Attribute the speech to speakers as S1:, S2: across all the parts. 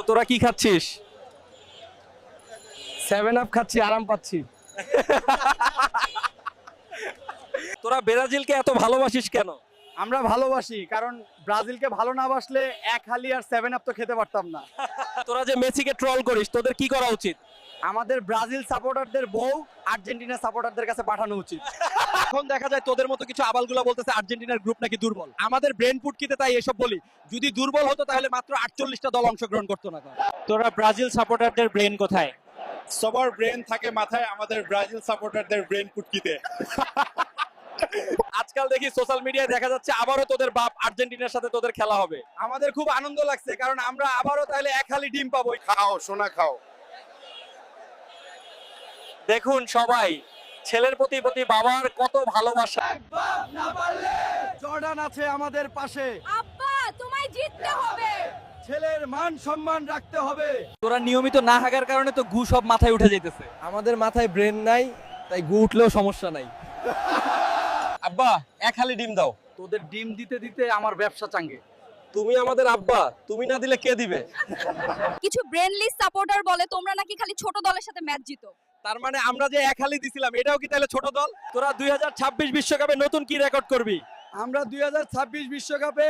S1: তোরা কি খাচ্ছিস?
S2: 7 আপ খাচ্ছি, আরাম পাচ্ছি।
S1: তোরা ব্রাজিলকে এত ভালোবাসিস কেন?
S2: আমরা ভালোবাসি, কারণ ব্রাজিলকে ভালো না বাসলে এক হালি আর 7 আপ তো খেতে পারতাম না।
S1: তোরা যে মেসিকে ট্রল করিস, তোদের কি করা উচিত?
S2: আমাদের ব্রাজিল সাপোর্টারদের বউ আর্জেন্টিনা সাপোর্টারদের কাছে পাঠানো উচিত।
S1: এখন দেখা যায় তোদের মতো কিছু আবালগুলো বলতেছে আর্জেন্টিনার গ্রুপ নাকি দুর্বল। আমাদের ব্রেন ফুটকিতে তাই এসব বলি। যদি দুর্বল হতো তাহলে মাত্র 48টা দল অংশগ্রহণ করতো না। তোরা ব্রাজিল সাপোর্টারদের ব্রেন কোথায়?
S3: সবার ব্রেন থাকে মাথায়, আমাদের ব্রাজিল সাপোর্টারদের ব্রেন ফুটকিতে।
S1: আজকাল দেখি সোশ্যাল মিডিয়ায় দেখা যাচ্ছে আবারও তোদের বাপ আর্জেন্টিনার সাথে তোদের খেলা হবে।
S2: আমাদের খুব আনন্দ লাগছে, কারণ আমরা আবারও তাহলে এক হালি ডিম পাবো।
S3: খাও সোনা খাও।
S1: দেখুন সবাই, ছেলের প্রতি বাবার কত ভালোবাসা।
S2: জর্ডান আছে আমাদের পাশে,
S4: আব্বা তোমায় জিততে হবে।
S2: ছেলের মান সম্মান রাখতে হবে।
S1: তোরা নিয়মিত না হাগার কারণে তো গু সব মাথায় উঠে যাইতেছে।
S2: আমাদের মাথায় ব্রেন নাই, তাই গু উঠলেও সমস্যা নাই।
S1: আব্বা এক হালি ডিম দাও।
S2: তোদের ডিম দিতে দিতে আমার ব্যবসা চাঙ্গে।
S1: তুমি আমাদের আব্বা, তুমি না দিলে কে দিবে?
S4: কিছু ব্রেনলেস সাপোর্টার বলে তোমরা নাকি খালি ছোট দলের সাথে ম্যাচ জিতো।
S1: তার মানে আমরা যে এক হালি দিছিলাম এটাও কি তাহলে ছোট দল? তোরা 2026 বিশ্বকাপে নতুন কি রেকর্ড করবি?
S2: আমরা 2026 বিশ্বকাপে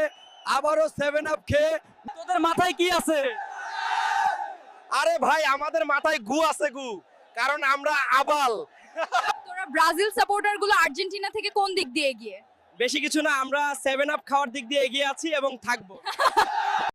S2: আবারও 7 আপ খেয়ে।
S1: তোদের মাথায় কি আছে? আরে ভাই আমাদের মাথায় গু আছে, গু, কারণ আমরা আবাল।
S4: তোরা ব্রাজিল সাপোর্টার গুলো আর্জেন্টিনা থেকে কোন দিক দিয়ে এগিয়ে?
S1: বেশি কিছু না, আমরা 7 আপ খাওয়ার দিক দিয়ে এগিয়ে আছি এবং থাকবো।